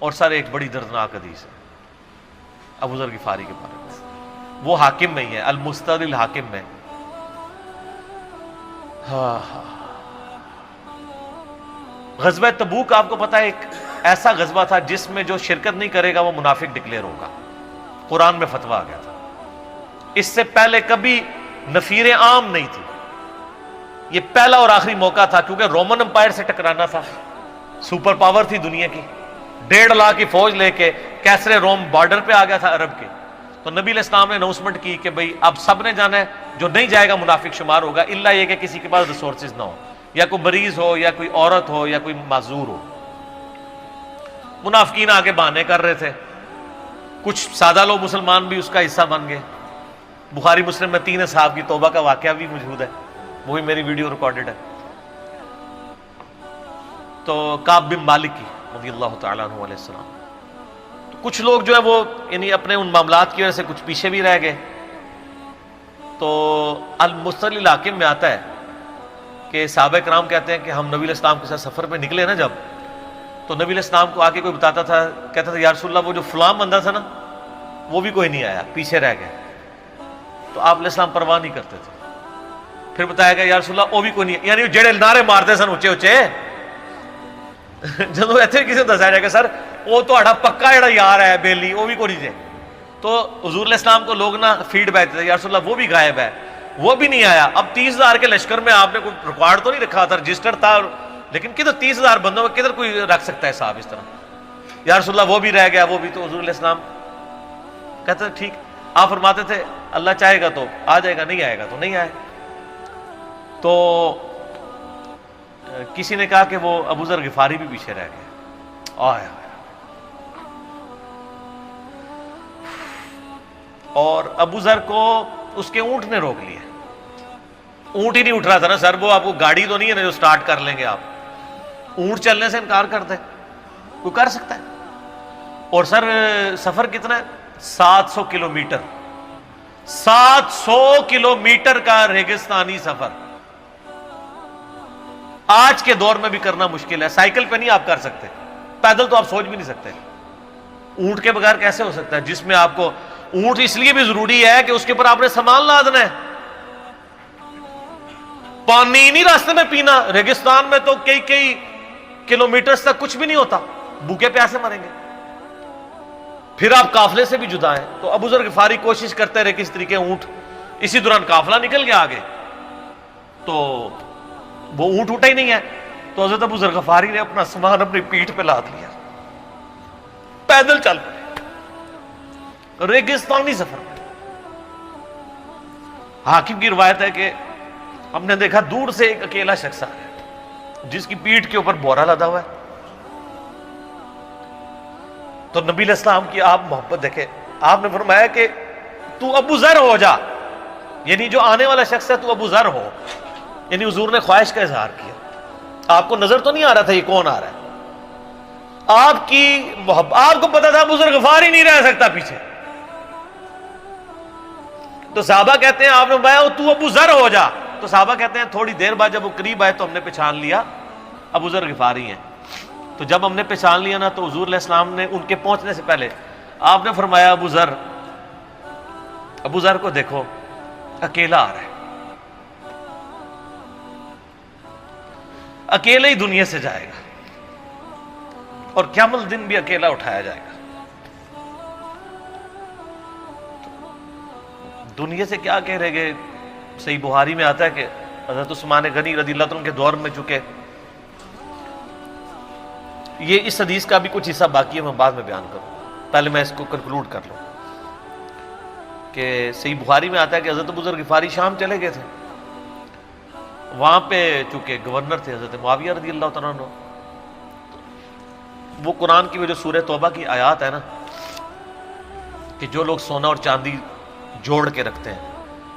اور سر ایک بڑی دردناک حدیث ہے ابو ذر غفاری کے بارے میں، وہ حاکم میں ہی ہے، المستدرک الحاکم میں. غزوہ تبوک آپ کو پتا ہے ایک ایسا غزوہ تھا جس میں جو شرکت نہیں کرے گا وہ منافق ڈکلیئر ہوگا. قرآن میں فتویٰ آ گیا تھا. اس سے پہلے کبھی نفیر عام نہیں تھی، یہ پہلا اور آخری موقع تھا، کیونکہ رومن امپائر سے ٹکرانا تھا، سپر پاور تھی دنیا کی، 1.5 لاکھ کی فوج لے کے کیسرے روم بارڈر پہ آ گیا تھا عرب کے. تو نبی علیہ السلام نے اناؤنسمنٹ کی کہ بھئی اب سب نے جانا ہے، جو نہیں جائے گا منافق شمار ہوگا، الا یہ کہ کسی کے پاس ریسورسز نہ ہو، یا کوئی مریض ہو، یا کوئی عورت ہو، یا کوئی معذور ہو. منافقین آگے بہانے کر رہے تھے، کچھ سادہ لوگ مسلمان بھی اس کا حصہ بن گئے. بخاری مسلم میں 3 اصحاب کی توبہ کا واقعہ بھی موجود ہے، وہ بھی میری ویڈیو ریکارڈڈ ہے. تو کعب بن مالک کی رضی اللہ تعالیٰ عنہ علیہ السلام، تو کچھ لوگ جو ہے وہ یعنی اپنے ان معاملات کی وجہ سے کچھ پیچھے بھی رہ گئے. تو المستدرک الحاکم میں آتا ہے کہ صحابہ کرام کہتے ہیں کہ ہم نبی علیہ السلام کے ساتھ سفر پہ نکلے نا جب، تو نبی علیہ السلام کو آ کے کوئی بتاتا تھا، کہتا تھا یا رسول اللہ وہ جو فلاں بندہ تھا نا وہ بھی کوئی نہیں آیا، پیچھے رہ گئے. تو آپ علیہ السلام پرواہ نہیں کرتے تھے. پھر بتایا گیا یا رسول اللہ وہ بھی کوئی نہیں، یعنی جڑے نعرے مارتے سن اچے اچے جدو اتنے کسی دسیا جائے گا سر وہ تہاڈا پکا جڑا یار ہے بیلی وہ بھی کوئی نہیں جے، تو حضور علیہ السلام کو لوگ نا فیڈ بیک دیتے یا رسول اللہ وہ بھی غائب ہے، وہ بھی نہیں آیا. اب 30,000 کے لشکر میں آپ نے کوئی ریکارڈ تو نہیں رکھا تھا، رجسٹر تھا، لیکن کدھر 30,000 بندوں میں کدھر کوئی رکھ سکتا ہے صاحب اس طرح. یا رسول اللہ وہ بھی رہ گیا، وہ بھی. تو حضور علیہ السلام کہتے تھے ٹھیک. آپ فرماتے تھے اللہ چاہے گا تو آ جائے گا، نہیں آئے گا تو نہیں آئے. تو کسی نے کہا کہ وہ ابو ذر غفاری بھی پیچھے رہ گئے. آیا اور ابو ذر کو اس کے اونٹ نے روک لیا. اونٹ ہی نہیں اٹھ رہا تھا نا سر، وہ آپ کو گاڑی تو نہیں ہے نا جو سٹارٹ کر لیں گے آپ. اونٹ چلنے سے انکار کر دے کوئی کر سکتا ہے؟ اور سر سفر کتنا ہے؟ 700 کلومیٹر. 700 کلومیٹر کا ریگستانی سفر آج کے دور میں بھی کرنا مشکل ہے. سائیکل پہ نہیں آپ کر سکتے، پیدل تو آپ سوچ بھی نہیں سکتے. اونٹ کے بغیر کیسے ہو سکتا ہے؟ جس میں آپ کو اونٹ اس لیے بھی ضروری ہے کہ اس کے اوپر آپ نے سامان لادنا ہے. پانی نہیں راستے میں پینا. ریگستان میں تو کئی کلومیٹرز تک کچھ بھی نہیں ہوتا، بھوکے پیاسے مریں گے. پھر آپ قافلے سے بھی جدا ہیں. تو ابو ذر غفاری کوشش کرتے رہے کس طریقے اونٹ، اسی دوران قافلہ نکل گیا آگے، تو وہ اونٹ اٹھا ہی نہیں ہے. تو حضرت ابو ذر غفاری نے اپنا سامان اپنی پیٹھ پہ لاد لیا، پیدل چل پڑے ریگستانی سفر میں. حاکم کی روایت ہے کہ ہم نے دیکھا دور سے ایک اکیلا شخص آ گیا جس کی پیٹھ کے اوپر بورا لدا ہوا ہے. تو نبی علیہ السلام کی آپ محبت دیکھیں، آپ نے فرمایا کہ تو ابو ذر ہو جا، یعنی جو آنے والا شخص ہے تو ابو ذر ہو. یعنی حضور نے خواہش کا اظہار کیا. آپ کو نظر تو نہیں آ رہا تھا یہ کون آ رہا ہے، آپ کی محبت، آپ کو پتا تھا ابو ذر غفاری نہیں رہ سکتا پیچھے. تو صحابہ کہتے ہیں آپ نے فرمایا تو ابو ذر ہو جا. تو صحابہ کہتے ہیں تھوڑی دیر بعد جب وہ قریب آئے تو ہم نے پہچان لیا ابو ذر غفاری ہیں. تو جب ہم نے پہچان لیا نا تو حضور علیہ السلام نے ان کے پہنچنے سے پہلے آپ نے فرمایا ابو ذر کو دیکھو اکیلا آ رہا ہے، اکیلے ہی دنیا سے جائے گا اور قیامت دن بھی اکیلا اٹھایا جائے گا. دنیا سے کیا کہہ رہے گے؟ صحیح بخاری میں آتا ہے کہ حضرت عثمان غنی رضی اللہ عنہ کے دور میں چکے، یہ اس حدیث کا بھی کچھ حصہ باقی ہے، میں بعد میں بیان کروں، پہلے میں اس کو کنکلوڈ کر لوں. کہ صحیح بخاری میں آتا ہے کہ حضرت ابو ذر غفاری شام چلے گئے تھے، وہاں پہ چونکہ گورنر تھے حضرت معاویہ رضی اللہ تعالیٰ عنہ. وہ قرآن کی وہ جو سورہ توبہ کی آیات ہے نا کہ جو لوگ سونا اور چاندی جوڑ کے رکھتے ہیں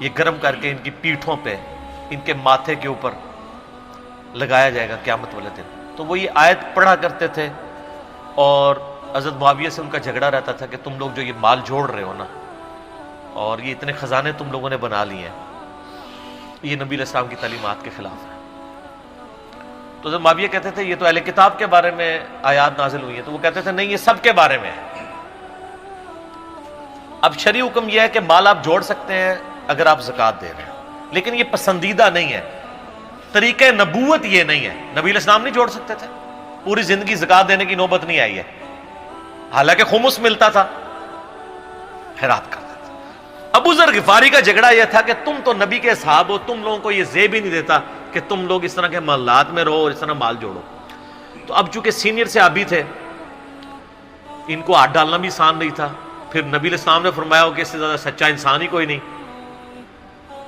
یہ گرم کر کے ان کی پیٹھوں پہ، ان کے ماتھے کے اوپر لگایا جائے گا قیامت والے دن. تو وہ یہ آیت پڑھا کرتے تھے اور حضرت معاویہ سے ان کا جھگڑا رہتا تھا کہ تم لوگ جو یہ مال جوڑ رہے ہو نا اور یہ اتنے خزانے تم لوگوں نے بنا لیے ہیں، یہ نبی علیہ السلام کی تعلیمات کے خلاف ہے. تو تو حضرت معاویہ کہتے تھے یہ تو اہل کتاب کے بارے میں آیات نازل ہوئی ہیں، تو وہ کہتے تھے نہیں، یہ سب کے بارے میں ہے۔ اب شرعی حکم یہ ہے کہ مال آپ جوڑ سکتے ہیں اگر آپ زکوٰۃ دے رہے ہیں، لیکن یہ پسندیدہ نہیں ہے، طریقہ نبوت یہ نہیں ہے۔ نبی علیہ السلام نہیں جوڑ سکتے تھے، پوری زندگی زکوٰۃ دینے کی نوبت نہیں آئی ہے، حالانکہ خمس ملتا تھا، خیرات کرتے تھے۔ ابو ذر غفاری کا جھگڑا یہ تھا کہ تم تو نبی کے صحاب ہو، تم لوگوں کو یہ زیب ہی نہیں دیتا کہ تم لوگ اس طرح کے محلات میں رہو اور اس طرح مال جوڑو۔ تو اب چونکہ سینئر صحابی تھے، ان کو ہاتھ ڈالنا بھی آسان نہیں تھا، پھر نبی علیہ السلام نے فرمایا ہو کہ اس سے زیادہ سچا انسان ہی کوئی نہیں،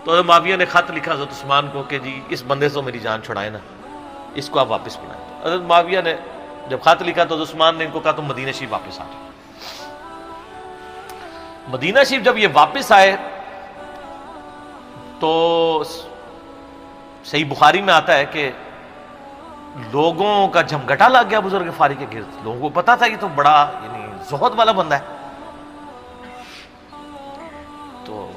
تو حضرت معاویہ نے خط لکھا حضرت عثمان کو کہ جی اس بندے سے میری جان چھڑائے نا، اس کو آپ واپس بلائیں۔ حضرت معاویہ نے جب خط لکھا تو حضرت عثمان نے ان کو کہا تم مدینہ شریف واپس آ جاؤ۔ مدینہ شریف جب یہ واپس آئے تو صحیح بخاری میں آتا ہے کہ لوگوں کا جھمگٹا لگ گیا ابو ذر غفاری کے گرد، لوگوں کو پتا تھا یہ تو بڑا یعنی زہد والا بندہ ہے۔ تو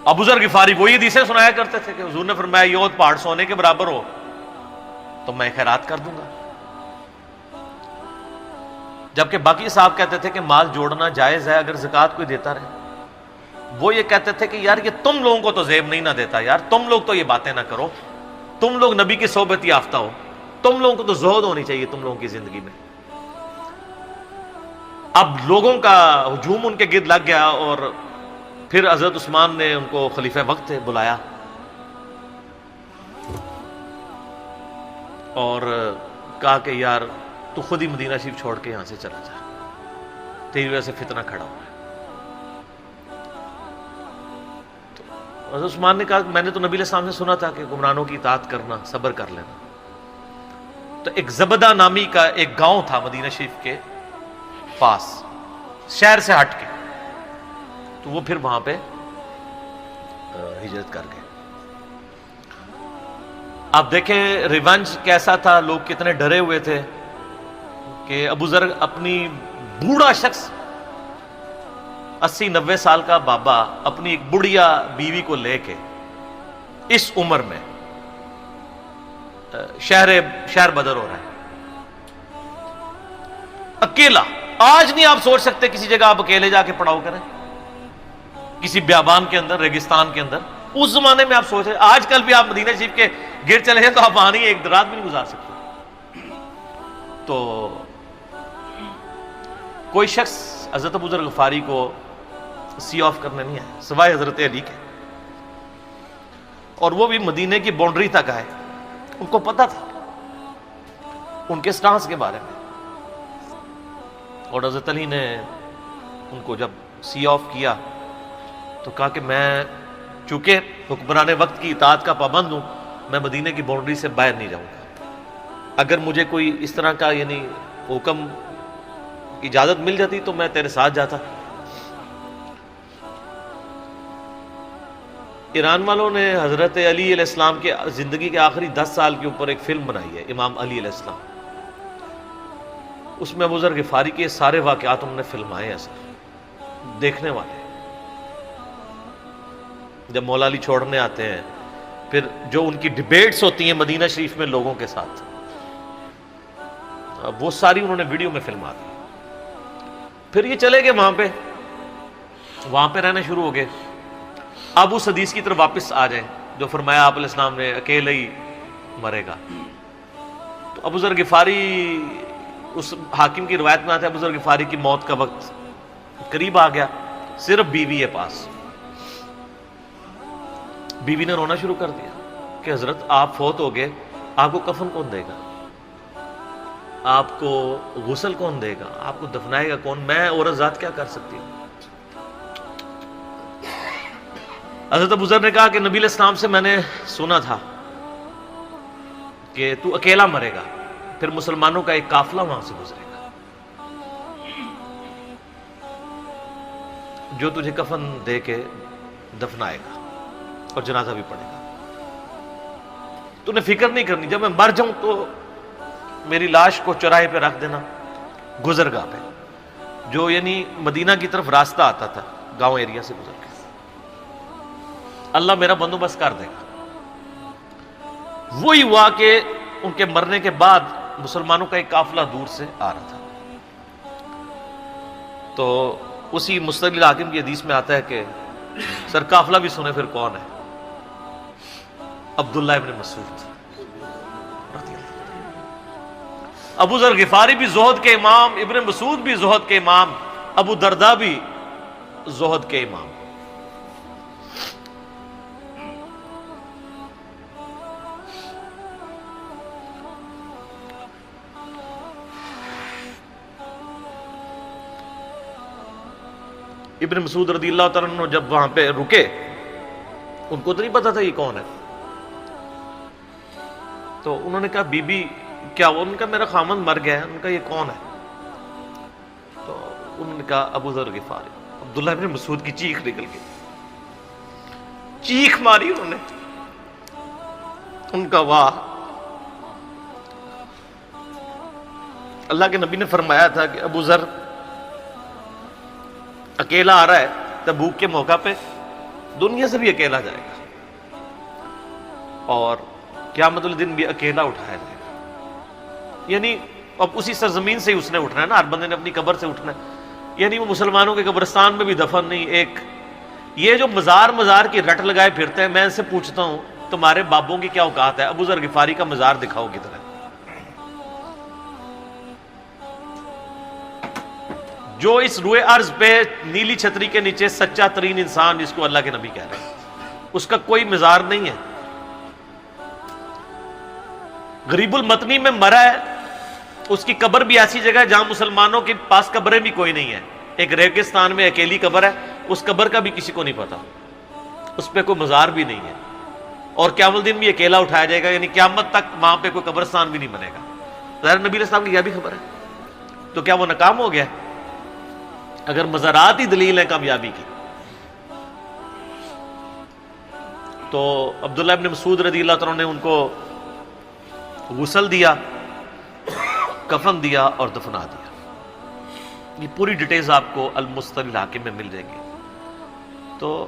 ابو ذر غفاری وہی حدیثیں سنایا کرتے تھے کہ حضور نے فرمایا یہ پہاڑ سونے کے برابر ہو تو میں خیرات کر دوں گا، جبکہ باقی صاحب کہتے تھے کہ مال جوڑنا جائز ہے اگر زکوٰۃ کوئی دیتا رہے۔ وہ یہ کہتے تھے کہ یار یہ تم لوگوں کو تو زیب نہیں نہ دیتا، یار تم لوگ تو یہ باتیں نہ کرو، تم لوگ نبی کی صحبت یافتہ ہو، تم لوگوں کو تو زہد ہونی چاہیے تم لوگوں کی زندگی میں۔ اب لوگوں کا ہجوم ان کے گرد لگ گیا، اور پھر حضرت عثمان نے ان کو خلیفہ وقت تھے بلایا اور کہا کہ یار تو خود ہی مدینہ شریف چھوڑ کے یہاں سے چلا جا، تیری وجہ سے فتنہ کھڑا ہوا ہے۔ تو حضرت عثمان نے کہا میں نے تو نبی علیہ السلام سے سنا تھا کہ حکمرانوں کی اطاعت کرنا، صبر کر لینا۔ تو ایک زبدہ نامی کا ایک گاؤں تھا مدینہ شریف کے پاس، شہر سے ہٹ کے، تو وہ پھر وہاں پہ ہجرت کر گئے۔ آپ دیکھیں ریونج کیسا تھا، لوگ کتنے ڈرے ہوئے تھے کہ ابو ذر اپنی بوڑھا شخص 80-90 سال کا بابا اپنی ایک بڑھیا بیوی کو لے کے اس عمر میں شہر بدر ہو رہا ہے اکیلا۔ آج نہیں آپ سوچ سکتے کسی جگہ آپ اکیلے جا کے پڑاؤ کریں، کسی بیابان کے اندر، ریگستان کے اندر۔ اس زمانے میں آپ سوچ رہے، آج کل بھی آپ مدینہ شریف کے گر چلے جائیں تو آپ وہاں نہیں ایک رات بھی نہیں گزار سکتے۔ تو کوئی شخص حضرت ابو ذر غفاری کو سی آف کرنے نہیں آیا سوائے حضرت علی کے، اور وہ بھی مدینے کی باؤنڈری تک آئے۔ ان کو پتا تھا ان کے سٹانس کے بارے میں، اور حضرت علی نے ان کو جب سی آف کیا تو کہا کہ میں چونکہ حکمران وقت کی اطاعت کا پابند ہوں، میں مدینے کی باؤنڈری سے باہر نہیں جاؤں گا۔ اگر مجھے کوئی اس طرح کا یعنی حکم کی اجازت مل جاتی تو میں تیرے ساتھ جاتا۔ ایران والوں نے حضرت علی علیہ السلام کے زندگی کے آخری 10 سال کے اوپر ایک فلم بنائی ہے، امام علی علیہ السلام۔ اس میں ابو ذر غفاری کے سارے واقعات انہوں نے فلمائے ہیں، سر دیکھنے والے جب مولا علی چھوڑنے آتے ہیں، پھر جو ان کی ڈیبیٹس ہوتی ہیں مدینہ شریف میں لوگوں کے ساتھ، وہ ساری انہوں نے ویڈیو میں فلما دی۔ پھر یہ چلے گئے وہاں پہ رہنا شروع ہو گئے۔ اب اس حدیث کی طرف واپس آ جائیں جو فرمایا آپ علیہ السلام نے اکیلے ہی مرے گا۔ تو ابو ذر غفاری، اس حاکم کی روایت میں آتا ہے ابو ذر غفاری کی موت کا وقت قریب آ گیا، صرف بیوی ہے پاس۔ بیوی نے رونا شروع کر دیا کہ حضرت آپ فوت ہو گئے، آپ کو کفن کون دے گا، آپ کو غسل کون دے گا، آپ کو دفنائے گا کون، میں عورت ذات کیا کر سکتی ہوں۔ حضرت ابو ذر نے کہا کہ نبی علیہ السلام سے میں نے سنا تھا کہ تو اکیلا مرے گا، پھر مسلمانوں کا ایک قافلہ وہاں سے گزرے گا جو تجھے کفن دے کے دفنائے گا اور جنازہ بھی پڑھے گا۔ تو نے فکر نہیں کرنی، جب میں مر جاؤں تو میری لاش کو چوراہے پہ رکھ دینا، گزرگاہ پہ، جو یعنی مدینہ کی طرف راستہ آتا تھا گاؤں ایریا سے گزر کے، اللہ میرا بندوبست کر دے گا۔ وہی ہوا کہ ان کے مرنے کے بعد مسلمانوں کا ایک قافلہ دور سے آ رہا تھا، تو اسی مستدل الحاکم کی حدیث میں آتا ہے کہ سر قافلہ بھی سنے پھر کون ہے؟ عبداللہ ابن مسعود رضی اللہ عنہ۔ ابو ذر غفاری بھی زہد کے امام، ابن مسعود بھی زہد کے امام، ابو درداء بھی زہد کے امام۔ ابن مسعود رضی اللہ تعالیٰ عنہ جب وہاں پہ رکے، ان کو تو نہیں پتا تھا یہ کون ہے، تو انہوں نے کہا بی بی کیا وہ؟ ان کا میرا خامند مر گیا ہے۔ ان کا یہ کون ہے؟ تو انہوں نے کہا ابو ذر غفاری۔ عبداللہ ابن مسعود کی چیخ نکل گئی، چیخ ماری انہوں نے، ان کا واہ! اللہ کے نبی نے فرمایا تھا کہ ابو ذر اکیلا آ رہا ہے تبوک کے موقع پہ، دنیا سے بھی اکیلا جائے گا، اور قیامت الدن بھی اکیلا اٹھایا جائے گا۔ یعنی اب اسی سرزمین سے ہی اس نے اٹھنا ہے نا، ہر بندے نے اپنی قبر سے اٹھنا ہے، یعنی وہ مسلمانوں کے قبرستان میں بھی دفن نہیں۔ ایک یہ جو مزار کی رٹ لگائے پھرتے ہیں، میں ان سے پوچھتا ہوں تمہارے بابوں کی کیا اوقات ہے؟ ابو ذر غفاری کا مزار دکھاؤ کدھر ہے؟ جو اس روئے ارض پہ نیلی چھتری کے نیچے سچا ترین انسان جس کو اللہ کے نبی کہہ رہے ہیں، اس کا کوئی مزار نہیں ہے۔ غریب المتنی میں مرا ہے، اس کی قبر بھی ایسی جگہ ہے جہاں مسلمانوں کے پاس قبریں بھی کوئی نہیں ہے، ایک ریگستان میں اکیلی قبر ہے، اس قبر کا بھی کسی کو نہیں پتا، اس پہ کوئی مزار بھی نہیں ہے، اور قیامت الدن بھی اکیلا اٹھایا جائے گا، یعنی قیامت تک وہاں پہ کوئی قبرستان بھی نہیں بنے گا۔ ظاہر نبی علیہ السلام کی یہ بھی خبر ہے، تو کیا وہ ناکام ہو گیا؟ اگر مزارات ہی دلیل ہے کامیابی کی، تو عبداللہ ابن مسعود رضی اللہ تعالیٰ نے ان کو غسل دیا، کفن دیا اور دفنا دیا۔ یہ پوری ڈیٹیلز آپ کو المستدل الحاکم میں مل جائیں گی۔ تو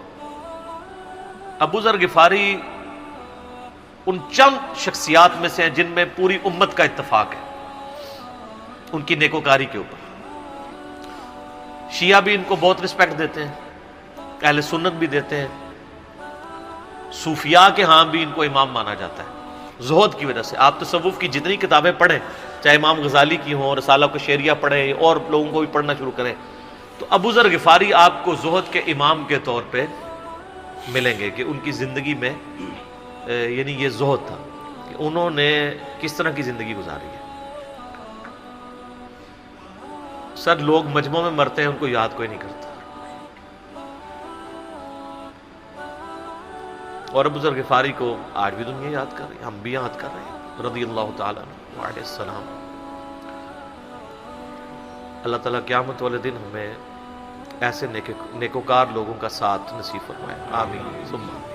ابو ذر غفاری ان چند شخصیات میں سے ہیں جن میں پوری امت کا اتفاق ہے ان کی نیکوکاری کے اوپر۔ شیعہ بھی ان کو بہت رسپیکٹ دیتے ہیں، اہل سنت بھی دیتے ہیں، صوفیاء کے ہاں بھی ان کو امام مانا جاتا ہے زہد کی وجہ سے۔ آپ تصوف کی جتنی کتابیں پڑھیں، چاہے امام غزالی کی ہوں، رسالہ قشیریہ پڑھیں، اور لوگوں کو بھی پڑھنا شروع کریں، تو ابو ذر غفاری آپ کو زہد کے امام کے طور پہ ملیں گے کہ ان کی زندگی میں یعنی یہ زہد تھا کہ انہوں نے کس طرح کی زندگی گزاری ہے۔ سر لوگ مجمع میں مرتے ہیں، ان کو یاد کوئی نہیں کرتا، اور ابو ذر غفاری کو آج بھی دنیا یاد کر رہی ہے، ہم بھی یاد کر رہے ہیں رضی اللہ تعالیٰ عنہ وعلیہ السلام۔ اللہ تعالیٰ قیامت والے دن ہمیں ایسے نیکوکار لوگوں کا ساتھ نصیب فرمائے، آمین ثم آمین۔